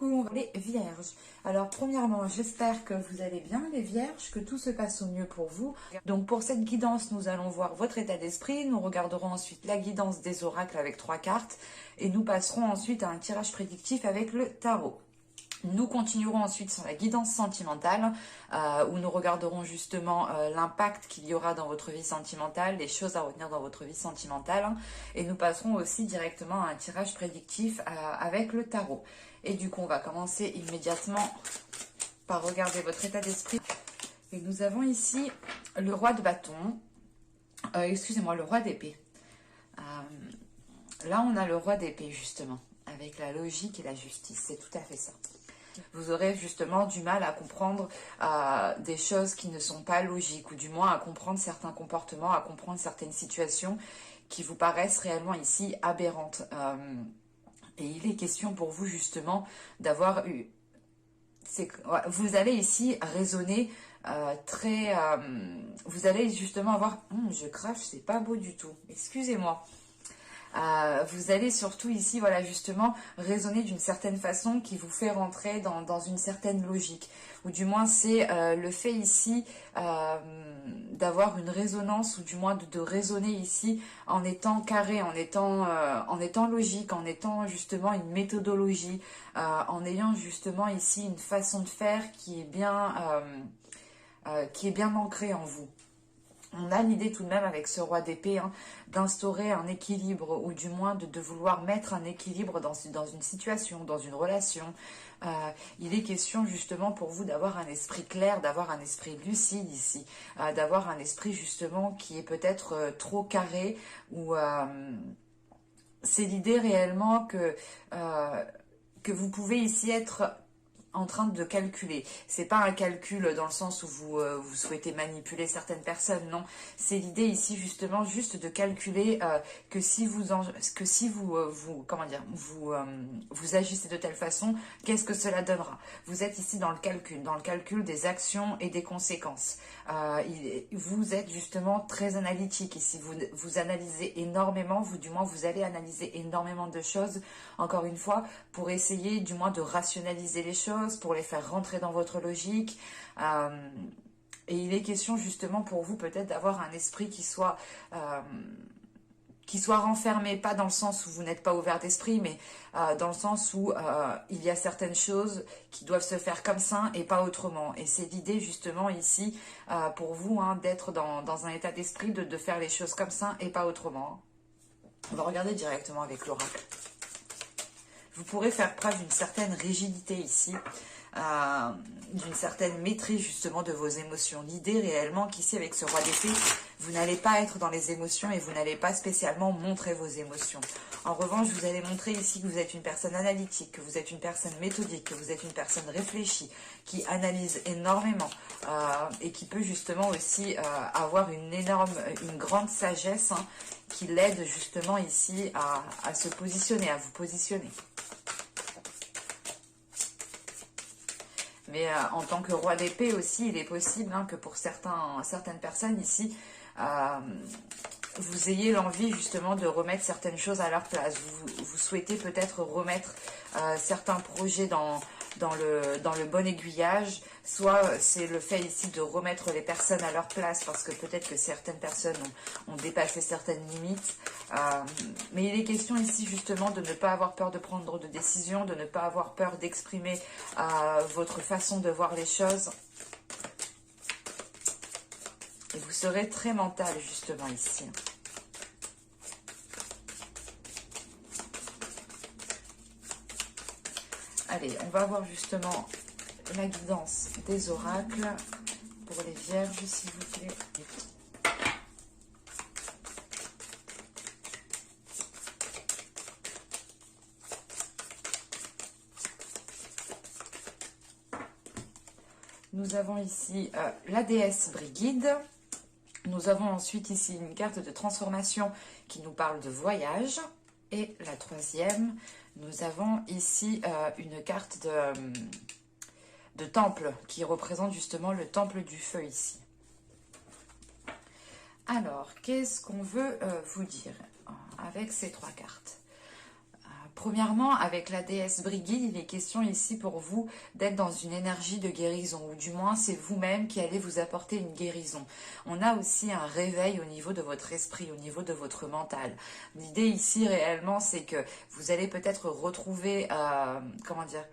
Coucou les vierges. Alors premièrement, j'espère que vous allez bien les vierges, que tout se passe au mieux pour vous. Donc pour cette guidance, nous allons voir votre état d'esprit. Nous regarderons ensuite la guidance des oracles avec 3 cartes. Et nous passerons ensuite à un tirage prédictif avec le tarot. Nous continuerons ensuite sur la guidance sentimentale, où nous regarderons justement l'impact qu'il y aura dans votre vie sentimentale, les choses à retenir dans votre vie sentimentale. Et nous passerons aussi directement à un tirage prédictif avec le tarot. Et du coup, on va commencer immédiatement par regarder votre état d'esprit. Et nous avons ici le roi de bâton, excusez-moi, le roi d'épée. Là, on a le roi d'épée justement, avec la logique et la justice, c'est tout à fait ça. Vous aurez justement du mal à comprendre des choses qui ne sont pas logiques, ou du moins à comprendre certains comportements, à comprendre certaines situations qui vous paraissent réellement ici aberrantes. Et il est question pour vous justement d'avoir eu... Vous allez ici raisonner vous allez justement avoir... je crache, c'est pas beau du tout, excusez-moi. Vous allez surtout ici, voilà, justement, raisonner d'une certaine façon qui vous fait rentrer dans une certaine logique. Ou du moins, c'est le fait ici d'avoir une résonance, ou du moins de raisonner ici en étant carré, en étant logique, en étant justement une méthodologie, en ayant justement ici une façon de faire qui est bien ancrée en vous. On a l'idée tout de même avec ce roi d'épée d'instaurer un équilibre, ou du moins de vouloir mettre un équilibre dans une situation, dans une relation. Il est question justement pour vous d'avoir un esprit clair, d'avoir un esprit lucide ici, d'avoir un esprit justement qui est peut-être trop carré, ou c'est l'idée réellement que vous pouvez ici être en train de calculer. C'est pas un calcul dans le sens où vous souhaitez manipuler certaines personnes, non. C'est l'idée ici justement juste de calculer que si vous agissez de telle façon, qu'est-ce que cela donnera. Vous êtes ici dans le calcul des actions et des conséquences. Vous êtes justement très analytique ici. Vous analysez énormément, vous allez analyser énormément de choses, encore une fois, pour essayer du moins de rationaliser les choses, pour les faire rentrer dans votre logique. Et il est question justement pour vous peut-être d'avoir un esprit qui soit renfermé, pas dans le sens où vous n'êtes pas ouvert d'esprit, mais dans le sens où il y a certaines choses qui doivent se faire comme ça et pas autrement. Et c'est l'idée justement ici pour vous d'être dans un état d'esprit de faire les choses comme ça et pas autrement. On va regarder directement avec l'oracle. Vous pourrez faire preuve d'une certaine rigidité ici, d'une certaine maîtrise justement de vos émotions. L'idée réellement qu'ici avec ce roi d'épée, vous n'allez pas être dans les émotions et vous n'allez pas spécialement montrer vos émotions. En revanche, vous allez montrer ici que vous êtes une personne analytique, que vous êtes une personne méthodique, que vous êtes une personne réfléchie, qui analyse énormément et qui peut justement aussi avoir une grande sagesse qui l'aide justement ici à se positionner, à vous positionner. Mais en tant que roi d'épée aussi, il est possible que pour certaines personnes ici, vous ayez l'envie justement de remettre certaines choses à leur place. Vous souhaitez peut-être remettre certains projets dans le bon aiguillage. Soit c'est le fait ici de remettre les personnes à leur place parce que peut-être que certaines personnes ont dépassé certaines limites. Mais il est question ici justement de ne pas avoir peur de prendre de décisions, de ne pas avoir peur d'exprimer votre façon de voir les choses. Et vous serez très mental justement ici. Allez, on va voir justement la guidance des oracles pour les vierges, s'il vous plaît. Nous avons ici la déesse Brigide. Nous avons ensuite ici une carte de transformation qui nous parle de voyage. Et la troisième, nous avons ici une carte de temple qui représente justement le temple du feu ici. Alors, qu'est-ce qu'on veut vous dire avec ces 3 cartes? Premièrement, avec la déesse Brigid, il est question ici pour vous d'être dans une énergie de guérison, ou du moins c'est vous-même qui allez vous apporter une guérison. On a aussi un réveil au niveau de votre esprit, au niveau de votre mental. L'idée ici réellement, c'est que vous allez peut-être retrouver, comment dire,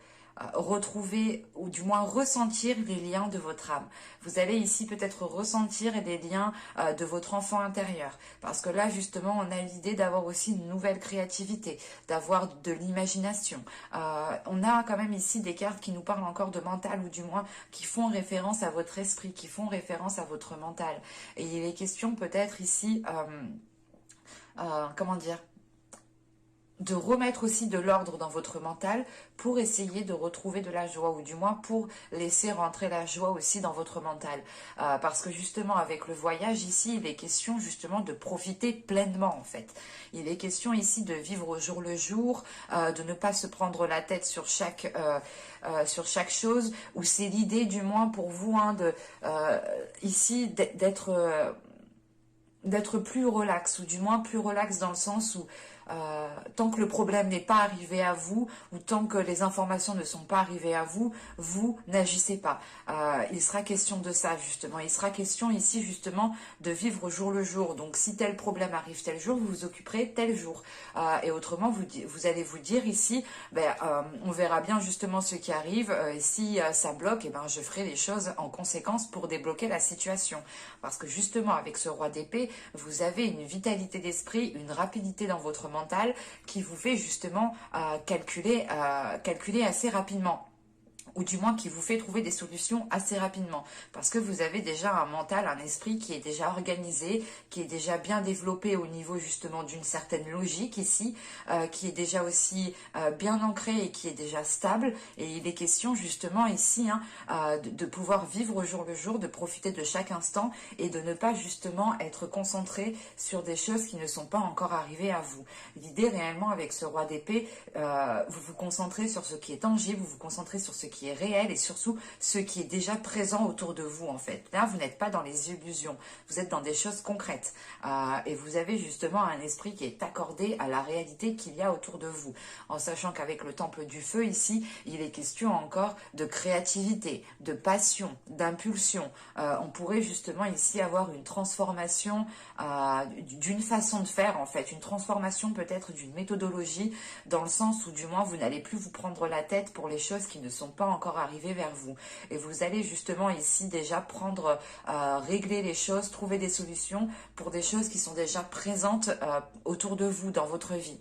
retrouver ou du moins ressentir les liens de votre âme. Vous allez ici peut-être ressentir les liens de votre enfant intérieur, parce que là justement on a l'idée d'avoir aussi une nouvelle créativité, d'avoir de l'imagination. On a quand même ici des cartes qui nous parlent encore de mental, ou du moins qui font référence à votre esprit, qui font référence à votre mental. Et il est question peut-être ici, comment dire, de remettre aussi de l'ordre dans votre mental pour essayer de retrouver de la joie, ou du moins pour laisser rentrer la joie aussi dans votre mental. Parce que justement avec le voyage ici, il est question justement de profiter pleinement en fait. Il est question ici de vivre au jour le jour, de ne pas se prendre la tête sur chaque chose, ou c'est l'idée du moins pour vous ici d'être plus relax, ou du moins plus relax dans le sens où tant que le problème n'est pas arrivé à vous, ou tant que les informations ne sont pas arrivées à vous, vous n'agissez pas. Il sera question de ça justement. Il sera question ici justement de vivre au jour le jour. Donc si tel problème arrive tel jour, vous vous occuperez tel jour. Et autrement, vous allez vous dire ici, on verra bien justement ce qui arrive. Et si ça bloque, je ferai les choses en conséquence pour débloquer la situation. Parce que justement avec ce roi d'épée, vous avez une vitalité d'esprit, une rapidité dans votre mental qui vous fait justement calculer assez rapidement, ou du moins qui vous fait trouver des solutions assez rapidement, parce que vous avez déjà un mental, un esprit qui est déjà organisé, qui est déjà bien développé au niveau justement d'une certaine logique ici, qui est déjà aussi bien ancré et qui est déjà stable. Et il est question justement ici de pouvoir vivre au jour le jour, de profiter de chaque instant et de ne pas justement être concentré sur des choses qui ne sont pas encore arrivées à vous. L'idée réellement avec ce roi d'épée, vous vous concentrez sur ce qui est tangible, vous vous concentrez sur ce qui est réel et surtout ce qui est déjà présent autour de vous en fait. Là, vous n'êtes pas dans les illusions, vous êtes dans des choses concrètes et vous avez justement un esprit qui est accordé à la réalité qu'il y a autour de vous. En sachant qu'avec le temple du feu ici, il est question encore de créativité, de passion, d'impulsion. On pourrait justement ici avoir une transformation d'une façon de faire en fait, une transformation peut-être d'une méthodologie, dans le sens où du moins vous n'allez plus vous prendre la tête pour les choses qui ne sont pas encore arrivées vers vous. Et vous allez justement ici déjà régler les choses, trouver des solutions pour des choses qui sont déjà présentes autour de vous dans votre vie.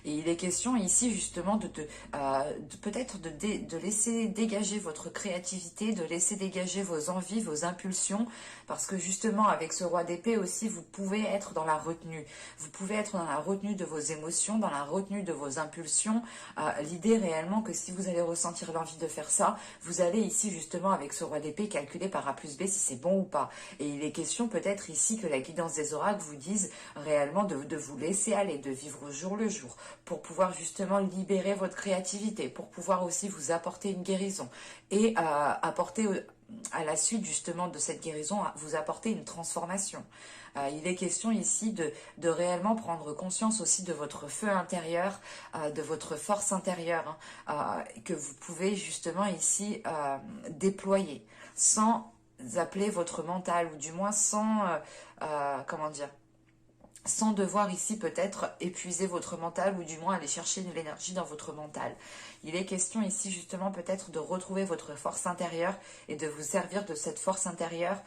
Et il est question ici justement de peut-être de laisser dégager votre créativité, de laisser dégager vos envies, vos impulsions, parce que justement avec ce roi d'épée aussi, vous pouvez être dans la retenue. Vous pouvez être dans la retenue de vos émotions, dans la retenue de vos impulsions. L'idée réellement que si vous allez ressentir l'envie de faire ça, vous allez ici justement avec ce roi d'épée calculer par A plus B si c'est bon ou pas. Et il est question peut-être ici que la guidance des oracles vous dise réellement de vous laisser aller, de vivre au jour le jour, pour pouvoir justement libérer votre créativité, pour pouvoir aussi vous apporter une guérison et apporter à la suite justement de cette guérison, vous apporter une transformation. Il est question ici de réellement prendre conscience aussi de votre feu intérieur, de votre force intérieure, que vous pouvez justement ici déployer sans appeler votre mental, ou du moins sans, comment dire, sans devoir ici peut-être épuiser votre mental, ou du moins aller chercher de l'énergie dans votre mental. Il est question ici justement peut-être de retrouver votre force intérieure et de vous servir de cette force intérieure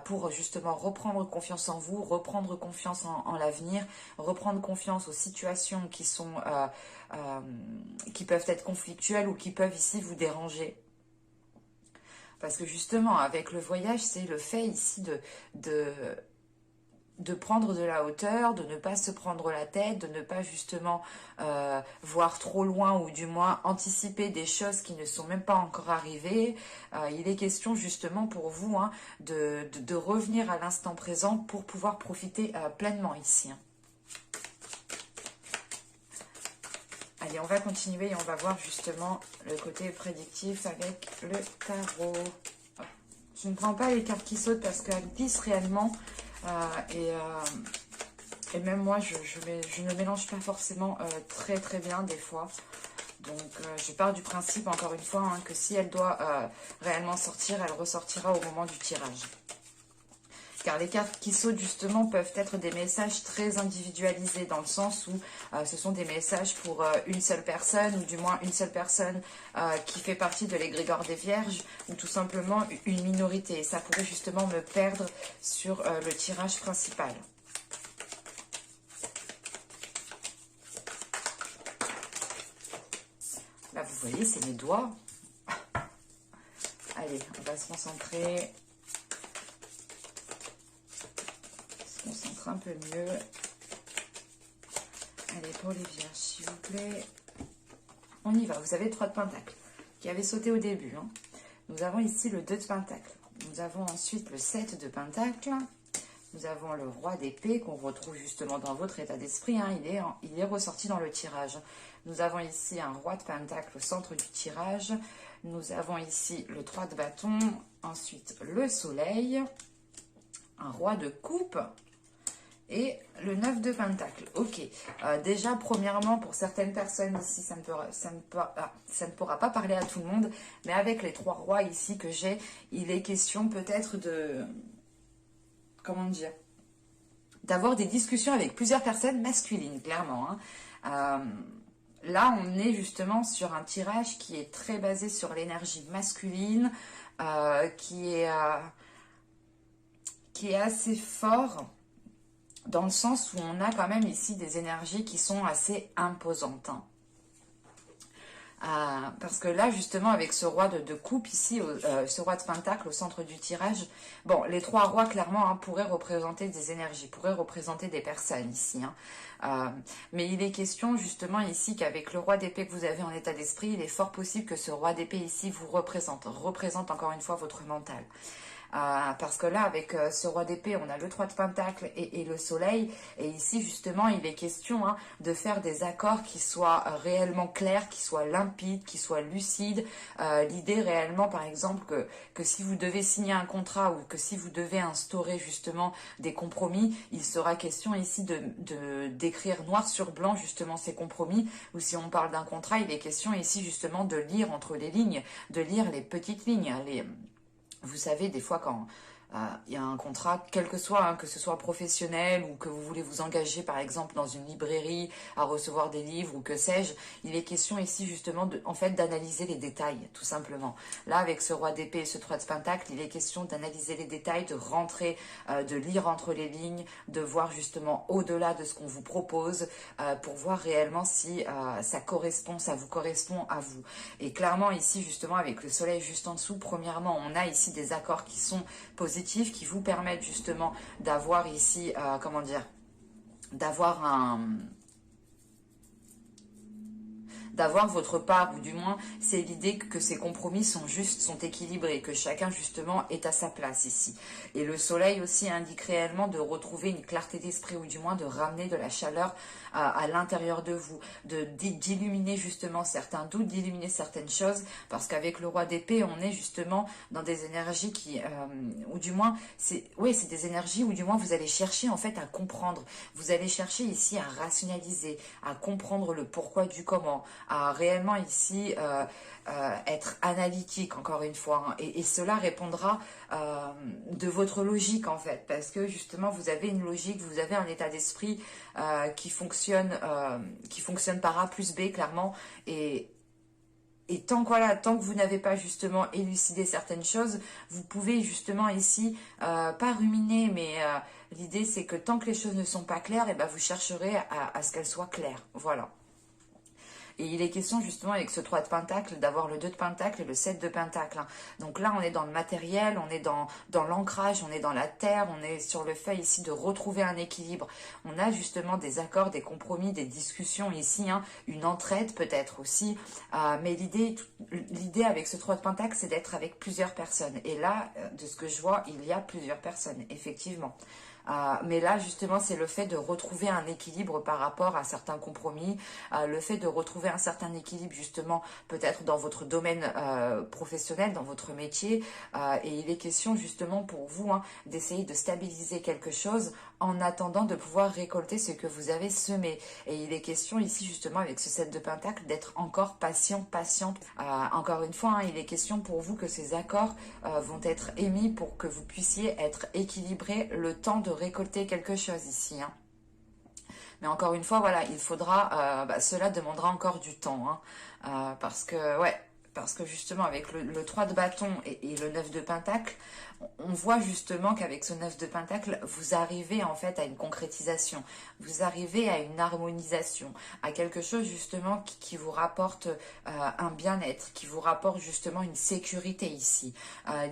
pour justement reprendre confiance en vous, reprendre confiance en l'avenir, reprendre confiance aux situations qui peuvent être conflictuelles ou qui peuvent ici vous déranger. Parce que justement avec le voyage, c'est le fait ici de prendre de la hauteur, de ne pas se prendre la tête, de ne pas justement voir trop loin, ou du moins anticiper des choses qui ne sont même pas encore arrivées. Il est question justement pour vous de revenir à l'instant présent pour pouvoir profiter pleinement ici. Allez, on va continuer et on va voir justement le côté prédictif avec le tarot. Je ne prends pas les cartes qui sautent parce qu'elles glissent réellement. Et même moi, je ne mélange pas forcément très très bien des fois. Donc, je pars du principe, encore une fois, hein, que si elle doit réellement sortir, elle ressortira au moment du tirage. Car les cartes qui sautent, justement, peuvent être des messages très individualisés, dans le sens où ce sont des messages pour une seule personne, ou du moins une seule personne qui fait partie de l'égrégore des Vierges, ou tout simplement une minorité. Et ça pourrait justement me perdre sur le tirage principal. Là, vous voyez, c'est mes doigts. Allez, on va se concentrer. Un peu mieux. Allez, pour les Vierges, s'il vous plaît. On y va. Vous avez le 3 de Pentacle qui avait sauté au début. Hein. Nous avons ici le 2 de Pentacle. Nous avons ensuite le 7 de Pentacle. Nous avons le Roi d'épée qu'on retrouve justement dans votre état d'esprit. Hein. Il est ressorti dans le tirage. Nous avons ici un Roi de Pentacle au centre du tirage. Nous avons ici le 3 de bâton. Ensuite, le Soleil. Un Roi de coupe. Et le 9 de Pentacle. Ok. Déjà, premièrement, pour certaines personnes ici, ça ne pourra pas parler à tout le monde. Mais avec les 3 rois ici que j'ai, il est question peut-être de... Comment dire? D'avoir des discussions avec plusieurs personnes masculines, clairement. Hein. Là, on est justement sur un tirage qui est très basé sur l'énergie masculine, qui est assez fort... Dans le sens où on a quand même ici des énergies qui sont assez imposantes. Hein. Parce que là, justement, avec ce roi de coupe ici, ce roi de pentacle au centre du tirage, bon, les 3 rois, clairement, hein, pourraient représenter des énergies, pourraient représenter des personnes ici. Hein. Mais il est question, justement, ici, qu'avec le roi d'épée que vous avez en état d'esprit, il est fort possible que ce roi d'épée ici vous représente encore une fois votre mental. Parce que là, avec ce roi d'épée, on a le 3 de pentacle et le soleil. Et ici, justement, il est question de faire des accords qui soient réellement clairs, qui soient limpides, qui soient lucides. L'idée réellement, par exemple, que si vous devez signer un contrat ou que si vous devez instaurer justement des compromis, il sera question ici d'écrire noir sur blanc justement ces compromis. Ou si on parle d'un contrat, il est question ici justement de lire entre les lignes, de lire les petites lignes, vous savez, des fois, quand il y a un contrat, quel que soit, hein, que ce soit professionnel ou que vous voulez vous engager, par exemple, dans une librairie à recevoir des livres ou que sais-je, il est question ici, justement, en fait, d'analyser les détails, tout simplement. Là, avec ce roi d'épée et ce 3 de pentacle, il est question d'analyser les détails, de rentrer, de lire entre les lignes, de voir, justement, au-delà de ce qu'on vous propose, pour voir réellement si ça vous correspond à vous. Et clairement, ici, justement, avec le soleil juste en dessous, premièrement, on a ici des accords qui sont positifs, qui vous permettent justement d'avoir ici, comment dire, d'avoir votre part, ou du moins c'est l'idée que ces compromis sont justes, sont équilibrés, que chacun justement est à sa place ici. Et le soleil aussi indique réellement de retrouver une clarté d'esprit, ou du moins de ramener de la chaleur à l'intérieur de vous, d'illuminer justement certains doutes, d'illuminer certaines choses, parce qu'avec le roi d'épée, on est justement dans des énergies qui, ou du moins, c'est des énergies où du moins vous allez chercher en fait à comprendre, vous allez chercher ici à rationaliser, à comprendre le pourquoi du comment, à réellement ici être analytique encore une fois, hein, et cela répondra de votre logique en fait, parce que justement vous avez une logique, vous avez un état d'esprit qui fonctionne par A plus B clairement, et tant que vous n'avez pas justement élucidé certaines choses, vous pouvez justement ici, pas ruminer, mais l'idée c'est que tant que les choses ne sont pas claires, et ben vous chercherez à ce qu'elles soient claires, voilà. Et il est question justement avec ce 3 de pentacle d'avoir le 2 de pentacle et le 7 de pentacle. Hein. Donc là, on est dans le matériel, on est dans l'ancrage, on est dans la terre, on est sur le fait ici de retrouver un équilibre. On a justement des accords, des compromis, des discussions ici, hein, une entraide peut-être aussi. Mais l'idée avec ce 3 de pentacle, c'est d'être avec plusieurs personnes. Et là, de ce que je vois, il y a plusieurs personnes, effectivement. Mais là, justement, c'est le fait de retrouver un équilibre par rapport à certains compromis, le fait de retrouver un certain équilibre, justement, peut-être dans votre domaine professionnel, dans votre métier. Et il est question, justement, pour vous, hein, d'essayer de stabiliser quelque chose en attendant de pouvoir récolter ce que vous avez semé. Et il est question ici, justement, avec ce 7 de Pentacle, d'être encore patient, patiente. Encore une fois, hein, il est question pour vous que ces accords vont être émis pour que vous puissiez être équilibré le temps de récolter quelque chose ici. Hein. Mais encore une fois, voilà, il faudra, cela demandera encore du temps. Hein, parce que, ouais, parce que justement, avec le 3 de bâton et le 9 de pentacle, on voit justement qu'avec ce 9 de pentacle, vous arrivez en fait à une concrétisation, vous arrivez à une harmonisation, à quelque chose justement qui vous rapporte un bien-être, qui vous rapporte justement une sécurité ici.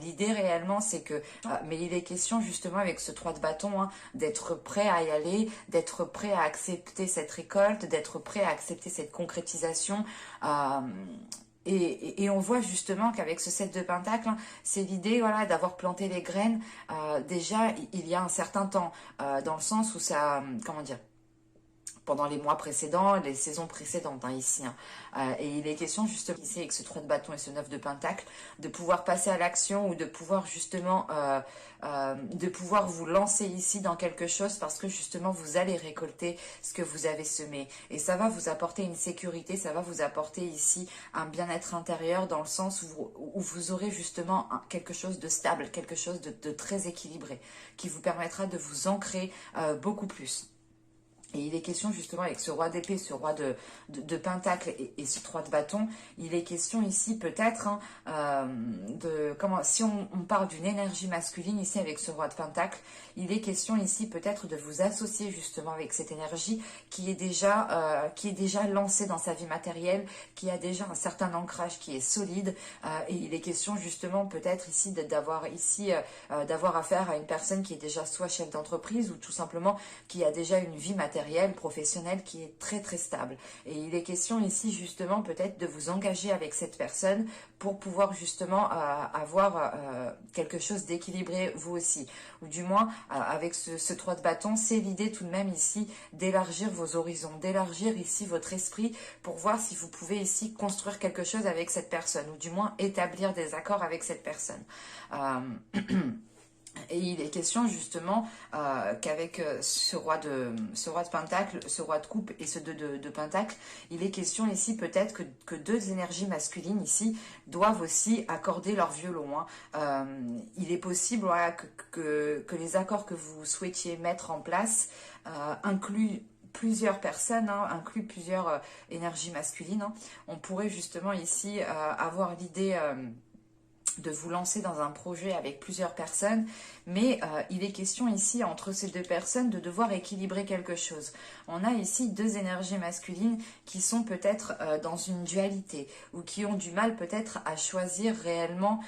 L'idée réellement, c'est que, mais il est question justement avec ce 3 de bâton, hein, d'être prêt à y aller, d'être prêt à accepter cette récolte, d'être prêt à accepter cette concrétisation. Et on voit justement qu'avec ce 7 de pentacle, hein, c'est l'idée, voilà, d'avoir planté les graines déjà il y a un certain temps, dans le sens où ça, comment dire, pendant les mois précédents, les saisons précédentes, hein, ici. Hein. Et il est question justement ici avec ce 3 de bâton et ce 9 de pentacle, de pouvoir passer à l'action ou de pouvoir justement de pouvoir vous lancer ici dans quelque chose parce que justement vous allez récolter ce que vous avez semé. Et ça va vous apporter une sécurité, ça va vous apporter ici un bien-être intérieur dans le sens où vous aurez justement quelque chose de stable, quelque chose de très équilibré qui vous permettra de vous ancrer beaucoup plus. Et il est question justement avec ce roi d'épée, ce roi de pentacle et ce 3 de bâton, il est question ici peut-être hein, si on parle d'une énergie masculine ici avec ce roi de pentacle, il est question ici peut-être de vous associer justement avec cette énergie qui est déjà lancée dans sa vie matérielle, qui a déjà un certain ancrage qui est solide. Et il est question justement peut-être ici d'avoir affaire à une personne qui est déjà soit chef d'entreprise ou tout simplement qui a déjà une vie matérielle, professionnelle qui est très très stable. Et il est question ici justement peut-être de vous engager avec cette personne pour pouvoir justement avoir quelque chose d'équilibré vous aussi. Ou du moins avec ce 3 de bâton, c'est l'idée tout de même ici d'élargir vos horizons, d'élargir ici votre esprit pour voir si vous pouvez ici construire quelque chose avec cette personne ou du moins établir des accords avec cette personne. Et il est question justement qu'avec ce roi de pentacle, ce roi de coupe et ce 2 de pentacle, il est question ici peut-être que deux énergies masculines ici doivent aussi accorder leur violon. Hein. Il est possible voilà, que les accords que vous souhaitiez mettre en place incluent plusieurs personnes, hein, incluent plusieurs énergies masculines. Hein. On pourrait justement ici avoir l'idée de vous lancer dans un projet avec plusieurs personnes, mais il est question ici entre ces deux personnes de devoir équilibrer quelque chose. On a ici deux énergies masculines qui sont peut-être dans une dualité ou qui ont du mal peut-être à choisir réellement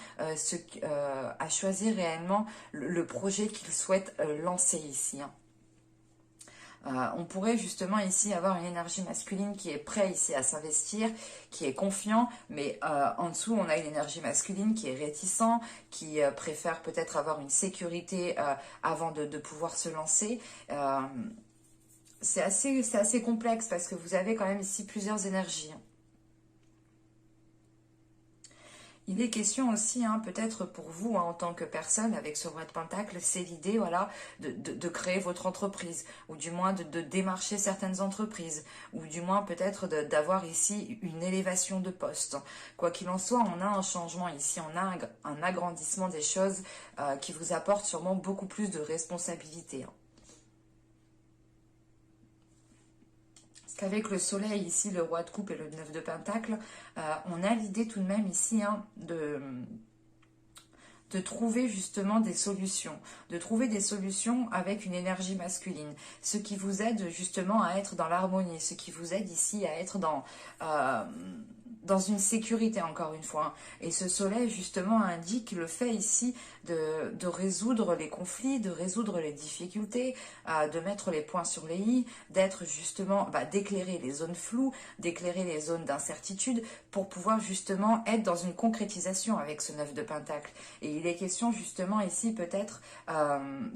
le projet qu'ils souhaitent lancer ici. Hein. On pourrait justement ici avoir une énergie masculine qui est prêt ici à s'investir, qui est confiant, mais en dessous on a une énergie masculine qui est réticent, qui préfère peut-être avoir une sécurité avant de pouvoir se lancer. C'est assez complexe parce que vous avez quand même ici plusieurs énergies. Il est question aussi, hein, peut-être pour vous, hein, en tant que personne, avec ce roi de pentacle, c'est l'idée voilà, de créer votre entreprise, ou du moins de démarcher certaines entreprises, ou du moins peut-être d'avoir ici une élévation de poste. Quoi qu'il en soit, on a un changement ici, on a un agrandissement des choses qui vous apporte sûrement beaucoup plus de responsabilités. Hein. Qu'avec le soleil ici, le roi de coupe et le 9 de pentacle, on a l'idée tout de même ici hein, de trouver justement des solutions, de trouver des solutions avec une énergie masculine, ce qui vous aide justement à être dans l'harmonie, ce qui vous aide ici à être dans une sécurité, encore une fois. Et ce soleil, justement, indique le fait ici de résoudre les conflits, de résoudre les difficultés, de mettre les points sur les i, d'être justement, d'éclairer les zones floues, d'éclairer les zones d'incertitude, pour pouvoir justement être dans une concrétisation avec ce 9 de Pentacle. Et il est question justement ici peut-être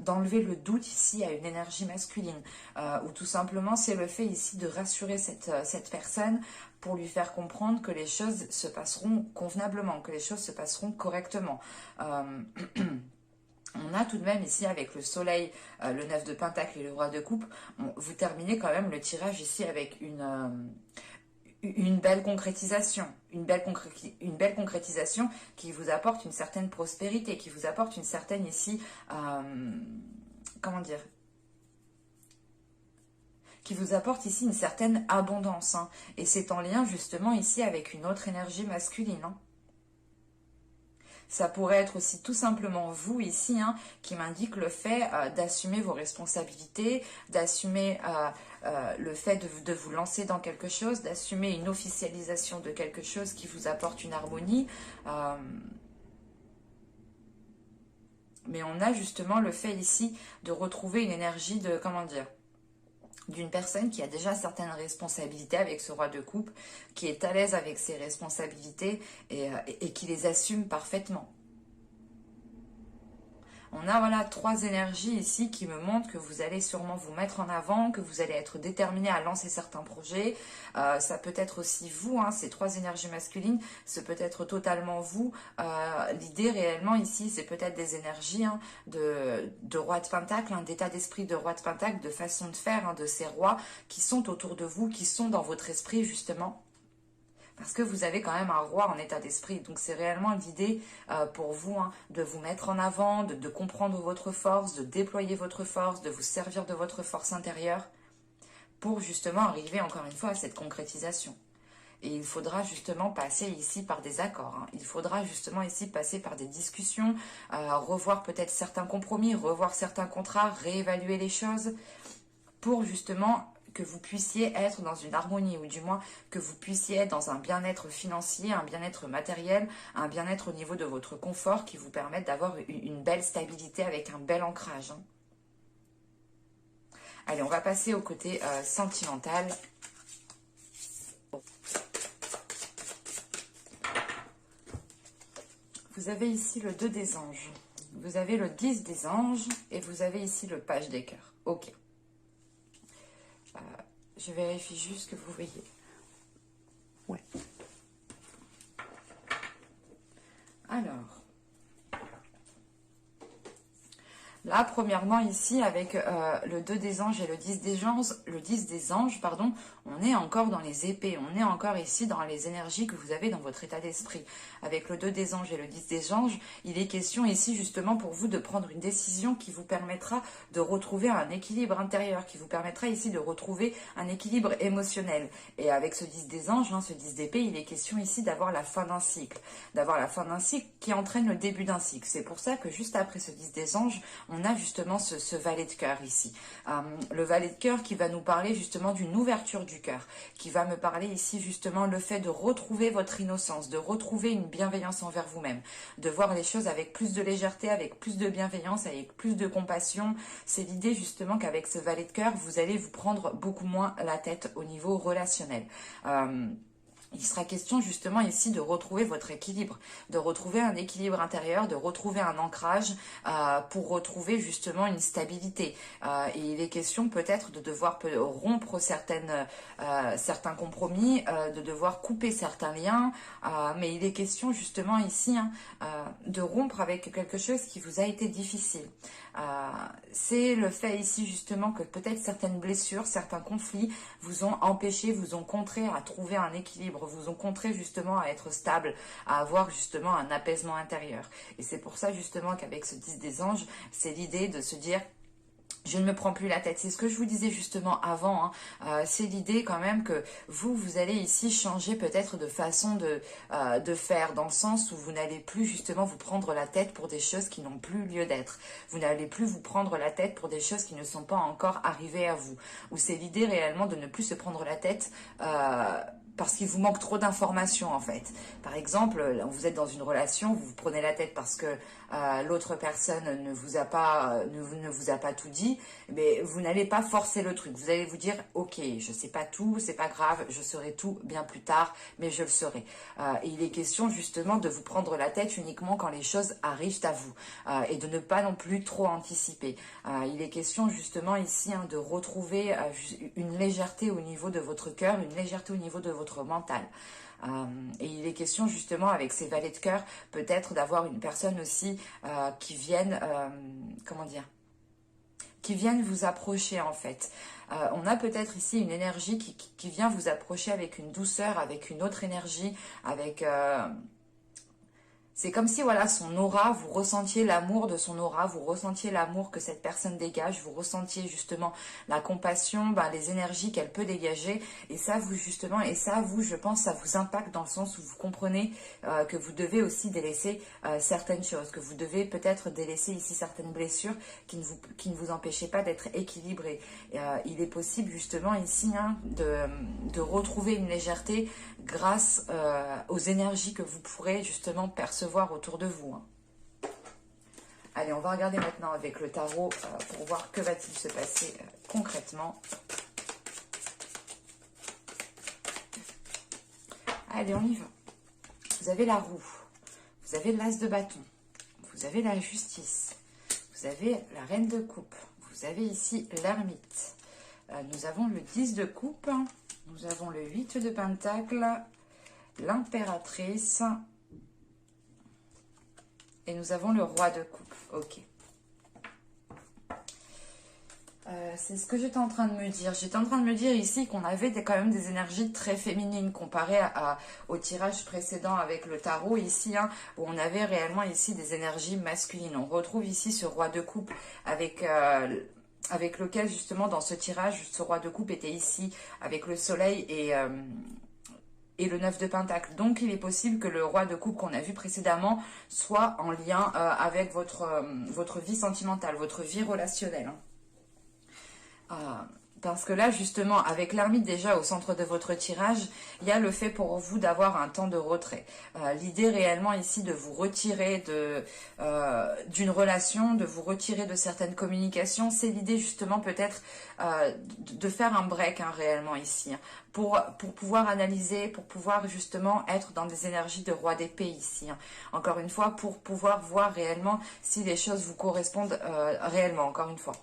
d'enlever le doute ici à une énergie masculine, ou tout simplement c'est le fait ici de rassurer cette personne, pour lui faire comprendre que les choses se passeront convenablement, que les choses se passeront correctement. On a tout de même ici avec le soleil, le 9 de Pentacle et le roi de coupe, vous terminez quand même le tirage ici avec une belle concrétisation, une belle concrétisation qui vous apporte une certaine prospérité, qui vous apporte une certaine ici, comment dire, qui vous apporte ici une certaine abondance. Hein. Et c'est en lien justement ici avec une autre énergie masculine. Hein. Ça pourrait être aussi tout simplement vous ici, hein, qui m'indique le fait d'assumer vos responsabilités, d'assumer le fait de vous lancer dans quelque chose, d'assumer une officialisation de quelque chose qui vous apporte une harmonie. Mais on a justement le fait ici de retrouver une énergie de, comment dire, d'une personne qui a déjà certaines responsabilités avec ce roi de coupe, qui est à l'aise avec ses responsabilités et qui les assume parfaitement. On a voilà 3 énergies ici qui me montrent que vous allez sûrement vous mettre en avant, que vous allez être déterminé à lancer certains projets. Ça peut être aussi vous, hein, ces 3 énergies masculines, ce peut être totalement vous. L'idée réellement ici, c'est peut-être des énergies hein, de roi de Pentacle, d'état d'esprit de roi de Pentacle, de façon de faire, hein, de ces rois qui sont autour de vous, qui sont dans votre esprit justement. Parce que vous avez quand même un roi en état d'esprit. Donc c'est réellement l'idée pour vous hein, de vous mettre en avant, de comprendre votre force, de déployer votre force, de vous servir de votre force intérieure pour justement arriver encore une fois à cette concrétisation. Et il faudra justement passer ici par des accords. Hein. Il faudra justement ici passer par des discussions, revoir peut-être certains compromis, revoir certains contrats, réévaluer les choses pour justement que vous puissiez être dans une harmonie, ou du moins que vous puissiez être dans un bien-être financier, un bien-être matériel, un bien-être au niveau de votre confort qui vous permette d'avoir une belle stabilité avec un bel ancrage. Hein. Allez, on va passer au côté sentimental. Vous avez ici le 2 des anges, vous avez le 10 des anges et vous avez ici le page des cœurs. Ok. Je vérifie juste que vous voyez. Ouais. Alors. Là, premièrement, ici, avec le 2 des anges et le 10 des anges, pardon, on est encore dans les épées. On est encore ici dans les énergies que vous avez dans votre état d'esprit. Avec le 2 des anges et le 10 des anges, il est question ici, justement, pour vous de prendre une décision qui vous permettra de retrouver un équilibre intérieur, qui vous permettra ici de retrouver un équilibre émotionnel. Et avec ce 10 des anges, hein, ce 10 d'épée, il est question ici d'avoir la fin d'un cycle. D'avoir la fin d'un cycle qui entraîne le début d'un cycle. C'est pour ça que juste après ce 10 des anges, on a justement ce valet de cœur ici. Le valet de cœur qui va nous parler justement d'une ouverture du cœur, qui va me parler ici justement le fait de retrouver votre innocence, de retrouver une bienveillance envers vous-même, de voir les choses avec plus de légèreté, avec plus de bienveillance, avec plus de compassion. C'est l'idée justement qu'avec ce valet de cœur, vous allez vous prendre beaucoup moins la tête au niveau relationnel. Il sera question justement ici de retrouver votre équilibre, de retrouver un équilibre intérieur, de retrouver un ancrage pour retrouver justement une stabilité. Et il est question peut-être de devoir rompre certains compromis, de devoir couper certains liens, mais il est question justement ici hein, de rompre avec quelque chose qui vous a été difficile. C'est le fait ici justement que peut-être certaines blessures, certains conflits vous ont empêché, vous ont contré à trouver un équilibre, vous ont contré justement à être stable, à avoir justement un apaisement intérieur. Et c'est pour ça justement qu'avec ce 10 des anges, c'est l'idée de se dire je ne me prends plus la tête. C'est ce que je vous disais justement avant. Hein. C'est l'idée quand même que vous allez ici changer peut-être de façon de faire, dans le sens où vous n'allez plus justement vous prendre la tête pour des choses qui n'ont plus lieu d'être. Vous n'allez plus vous prendre la tête pour des choses qui ne sont pas encore arrivées à vous. Ou c'est l'idée réellement de ne plus se prendre la tête parce qu'il vous manque trop d'informations en fait. Par exemple, vous êtes dans une relation, vous vous prenez la tête parce que l'autre personne ne vous a pas tout dit, mais vous n'allez pas forcer le truc. Vous allez vous dire, ok, je sais pas tout, c'est pas grave, je saurai tout bien plus tard, mais je le saurai. Et il est question justement de vous prendre la tête uniquement quand les choses arrivent à vous et de ne pas non plus trop anticiper. Il est question justement ici de retrouver une légèreté au niveau de votre cœur, une légèreté au niveau de votre mental. Et il est question justement avec ces valets de cœur peut-être d'avoir une personne aussi qui vienne, comment dire, qui viennent vous approcher en fait. On a peut-être ici une énergie qui vient vous approcher avec une douceur, avec une autre énergie, avec... c'est comme si, voilà, son aura, vous ressentiez l'amour de son aura, vous ressentiez l'amour que cette personne dégage, vous ressentiez justement la compassion, les énergies qu'elle peut dégager. Et ça, vous, justement, je pense, ça vous impacte dans le sens où vous comprenez que vous devez aussi délaisser certaines choses, que vous devez peut-être délaisser ici certaines blessures qui ne vous empêchaient pas d'être équilibré. Il est possible, justement, ici, de retrouver une légèreté grâce aux énergies que vous pourrez, justement, percevoir autour de vous. Allez, on va regarder maintenant avec le tarot pour voir que va-t-il se passer concrètement. Allez, on y va. Vous avez la roue, vous avez l'as de bâton, vous avez la justice, vous avez la reine de coupe, vous avez ici l'ermite. Nous avons le 10 de coupe, nous avons le 8 de pentacle, l'impératrice, et nous avons le roi de coupe. Ok. C'est ce que j'étais en train de me dire. J'étais en train de me dire ici qu'on avait quand même des énergies très féminines comparées au tirage précédent avec le tarot ici, où on avait réellement ici des énergies masculines. On retrouve ici ce roi de coupe avec lequel justement dans ce tirage, ce roi de coupe était ici avec le soleil et le 9 de pentacle. Donc, il est possible que le roi de coupe qu'on a vu précédemment soit en lien avec votre vie sentimentale, votre vie relationnelle. Parce que là, justement, avec l'ermite déjà au centre de votre tirage, il y a le fait pour vous d'avoir un temps de retrait. L'idée réellement ici de vous retirer d'une relation, de vous retirer de certaines communications, c'est l'idée justement peut-être de faire un break réellement ici. Pour pouvoir analyser, pour pouvoir justement être dans des énergies de roi d'épée ici. Encore une fois, pour pouvoir voir réellement si les choses vous correspondent réellement, encore une fois.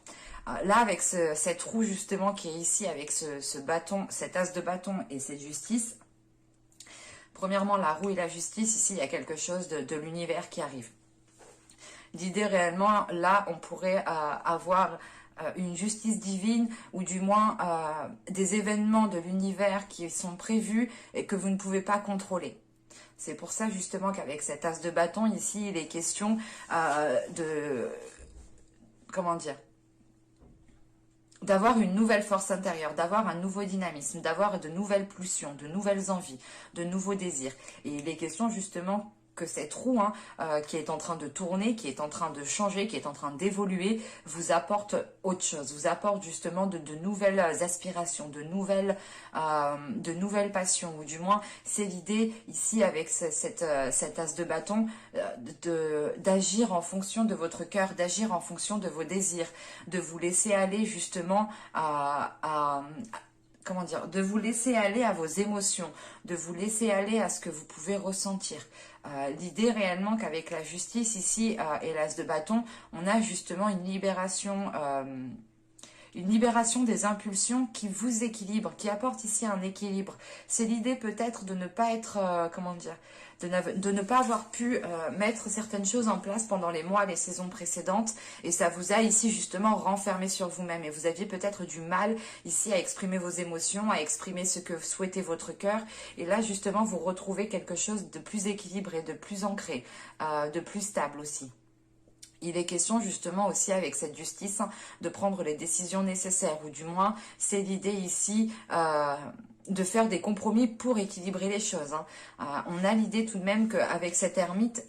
Là, avec cette roue justement qui est ici, avec ce bâton, cet as de bâton et cette justice, premièrement, la roue et la justice, ici, il y a quelque chose de l'univers qui arrive. L'idée réellement, là, on pourrait avoir une justice divine ou du moins des événements de l'univers qui sont prévus et que vous ne pouvez pas contrôler. C'est pour ça justement qu'avec cet as de bâton, ici, il est question comment dire, d'avoir une nouvelle force intérieure, d'avoir un nouveau dynamisme, d'avoir de nouvelles pulsions, de nouvelles envies, de nouveaux désirs. Et il est question justement que cette roue qui est en train de tourner, qui est en train de changer, qui est en train d'évoluer, vous apporte autre chose, vous apporte justement de nouvelles aspirations, de nouvelles passions, ou du moins c'est l'idée ici avec cet as de bâton d'agir en fonction de votre cœur, d'agir en fonction de vos désirs, de vous laisser aller justement comment dire, de vous laisser aller à vos émotions, de vous laisser aller à ce que vous pouvez ressentir. L'idée réellement qu'avec la justice ici et l'as de bâton, on a justement une libération des impulsions qui vous équilibre, qui apporte ici un équilibre. C'est l'idée peut-être de ne pas être, comment dire, de ne pas avoir pu mettre certaines choses en place pendant les mois, les saisons précédentes, et ça vous a ici justement renfermé sur vous-même, et vous aviez peut-être du mal ici à exprimer vos émotions, à exprimer ce que souhaitait votre cœur, et là justement vous retrouvez quelque chose de plus équilibré, de plus ancré, de plus stable aussi. Il est question justement aussi avec cette justice de prendre les décisions nécessaires, ou du moins c'est l'idée ici de faire des compromis pour équilibrer les choses. On a l'idée tout de même qu'avec cette ermite,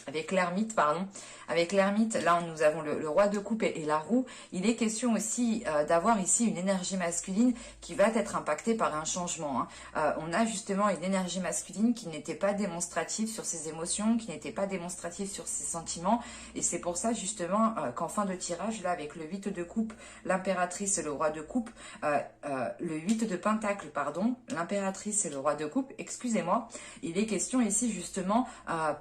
avec l'ermite, pardon, avec l'ermite, là nous avons le roi de coupe et la roue. Il est question aussi d'avoir ici une énergie masculine qui va être impactée par un changement. On a justement une énergie masculine qui n'était pas démonstrative sur ses émotions, qui n'était pas démonstrative sur ses sentiments. Et c'est pour ça justement qu'en fin de tirage, là avec le 8 de coupe, l'impératrice et le roi de coupe, le 8 de pentacle, pardon, l'impératrice et le roi de coupe, excusez-moi, il est question ici justement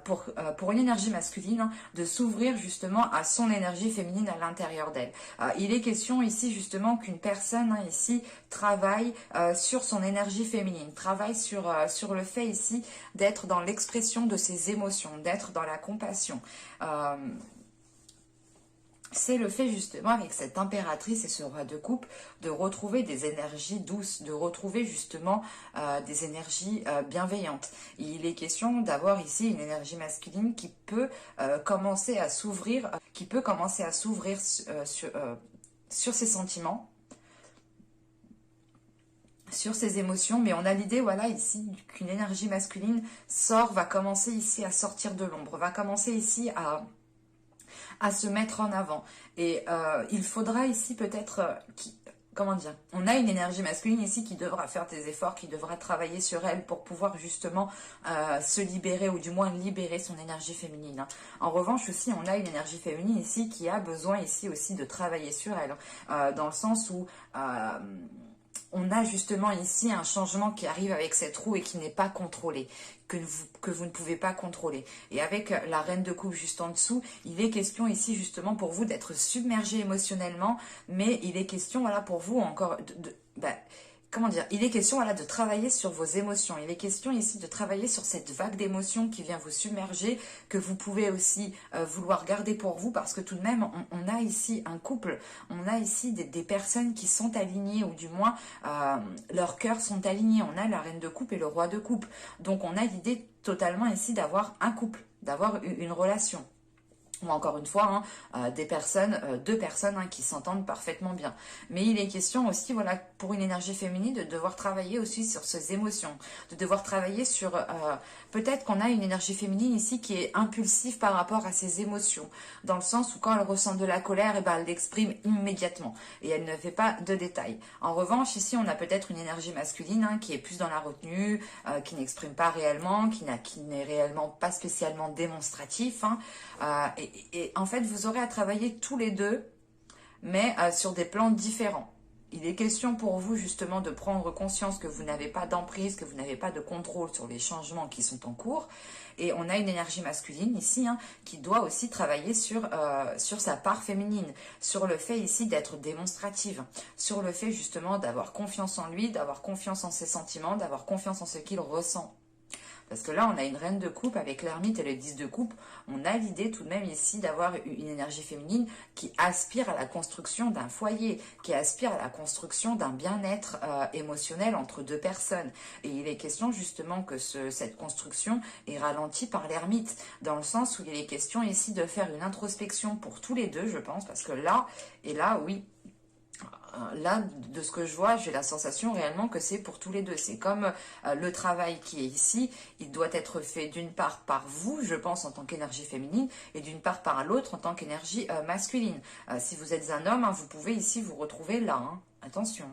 pour une énergie masculine, hein, de s'ouvrir justement à son énergie féminine à l'intérieur d'elle. Il est question ici justement qu'une personne ici travaille sur son énergie féminine, travaille sur le fait ici d'être dans l'expression de ses émotions, d'être dans la compassion. C'est le fait justement avec cette impératrice et ce roi de coupe de retrouver des énergies douces, de retrouver justement des énergies bienveillantes. Il est question d'avoir ici une énergie masculine qui peut commencer à s'ouvrir, sur ses sentiments, sur ses émotions, mais on a l'idée, voilà, ici, qu'une énergie masculine va commencer ici à sortir de l'ombre, va commencer ici à se mettre en avant. Et il faudra ici peut-être, comment dire, on a une énergie masculine ici qui devra faire des efforts, qui devra travailler sur elle pour pouvoir justement se libérer, ou du moins libérer son énergie féminine. En revanche aussi, on a une énergie féminine ici qui a besoin ici aussi de travailler sur elle, dans le sens où on a justement ici un changement qui arrive avec cette roue et qui n'est pas contrôlé, que vous ne pouvez pas contrôler. Et avec la reine de coupe juste en dessous, il est question ici justement pour vous d'être submergé émotionnellement, mais il est question, voilà, pour vous encore comment dire, il est question, voilà, de travailler sur vos émotions. Il est question ici de travailler sur cette vague d'émotions qui vient vous submerger, que vous pouvez aussi vouloir garder pour vous, parce que tout de même, on a ici un couple, on a ici des personnes qui sont alignées, ou du moins, leurs cœurs sont alignés. On a la reine de coupe et le roi de coupe. Donc, on a l'idée totalement ici d'avoir un couple, d'avoir une relation. Ou encore une fois, deux personnes qui s'entendent parfaitement bien. Mais il est question aussi, voilà, pour une énergie féminine, de devoir travailler aussi sur ses émotions, de devoir travailler sur, peut-être qu'on a une énergie féminine ici qui est impulsive par rapport à ses émotions, dans le sens où quand elle ressent de la colère, elle l'exprime immédiatement, et elle ne fait pas de détails. En revanche, ici, on a peut-être une énergie masculine qui est plus dans la retenue, qui n'exprime pas réellement, qui n'est réellement pas spécialement démonstratif, et en fait, vous aurez à travailler tous les deux, mais sur des plans différents. Il est question pour vous justement de prendre conscience que vous n'avez pas d'emprise, que vous n'avez pas de contrôle sur les changements qui sont en cours. Et on a une énergie masculine ici qui doit aussi travailler sur sa part féminine, sur le fait ici d'être démonstrative, sur le fait justement d'avoir confiance en lui, d'avoir confiance en ses sentiments, d'avoir confiance en ce qu'il ressent. Parce que là, on a une reine de coupe avec l'ermite et le 10 de coupe. On a l'idée tout de même ici d'avoir une énergie féminine qui aspire à la construction d'un foyer, qui aspire à la construction d'un bien-être émotionnel entre deux personnes. Et il est question justement que cette construction est ralentie par l'ermite, dans le sens où il est question ici de faire une introspection pour tous les deux, je pense, parce que là, et là, oui, là, de ce que je vois, j'ai la sensation réellement que c'est pour tous les deux. C'est comme le travail qui est ici, il doit être fait d'une part par vous, je pense, en tant qu'énergie féminine, et d'une part par l'autre en tant qu'énergie masculine. Si vous êtes un homme, vous pouvez ici vous retrouver là. Attention.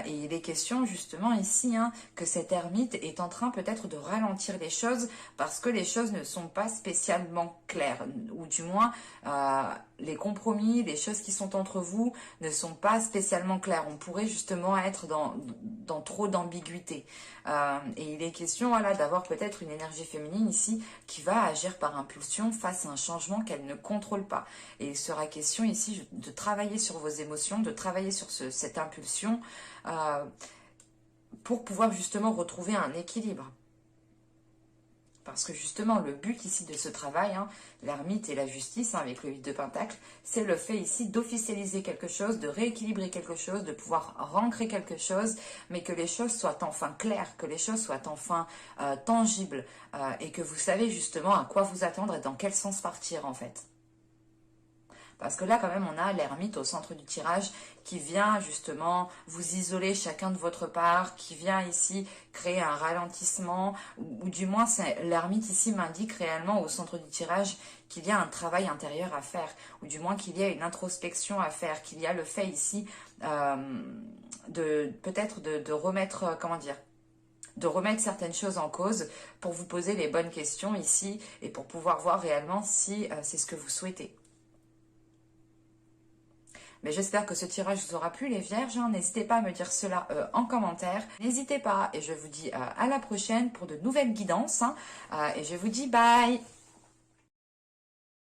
Et il est question justement ici que cet ermite est en train peut-être de ralentir les choses parce que les choses ne sont pas spécialement claires, ou du moins les compromis, les choses qui sont entre vous ne sont pas spécialement claires. On pourrait justement être dans trop d'ambiguïté. Et il est question, voilà, d'avoir peut-être une énergie féminine ici qui va agir par impulsion face à un changement qu'elle ne contrôle pas. Et il sera question ici de travailler sur vos émotions, de travailler sur cette impulsion pour pouvoir justement retrouver un équilibre. Parce que justement, le but ici de ce travail, l'ermite et la justice, avec le 8 de pentacle, c'est le fait ici d'officialiser quelque chose, de rééquilibrer quelque chose, de pouvoir rancrer quelque chose, mais que les choses soient enfin claires, que les choses soient enfin tangibles, et que vous savez justement à quoi vous attendre et dans quel sens partir en fait. Parce que là, quand même, on a l'ermite au centre du tirage qui vient justement vous isoler chacun de votre part, qui vient ici créer un ralentissement, ou du moins l'ermite ici m'indique réellement au centre du tirage qu'il y a un travail intérieur à faire, ou du moins qu'il y a une introspection à faire, qu'il y a le fait ici peut-être de remettre, comment dire, de remettre certaines choses en cause pour vous poser les bonnes questions ici et pour pouvoir voir réellement si c'est ce que vous souhaitez. Mais j'espère que ce tirage vous aura plu les vierges. N'hésitez pas à me dire cela en commentaire. N'hésitez pas et je vous dis à la prochaine pour de nouvelles guidances. Et je vous dis bye.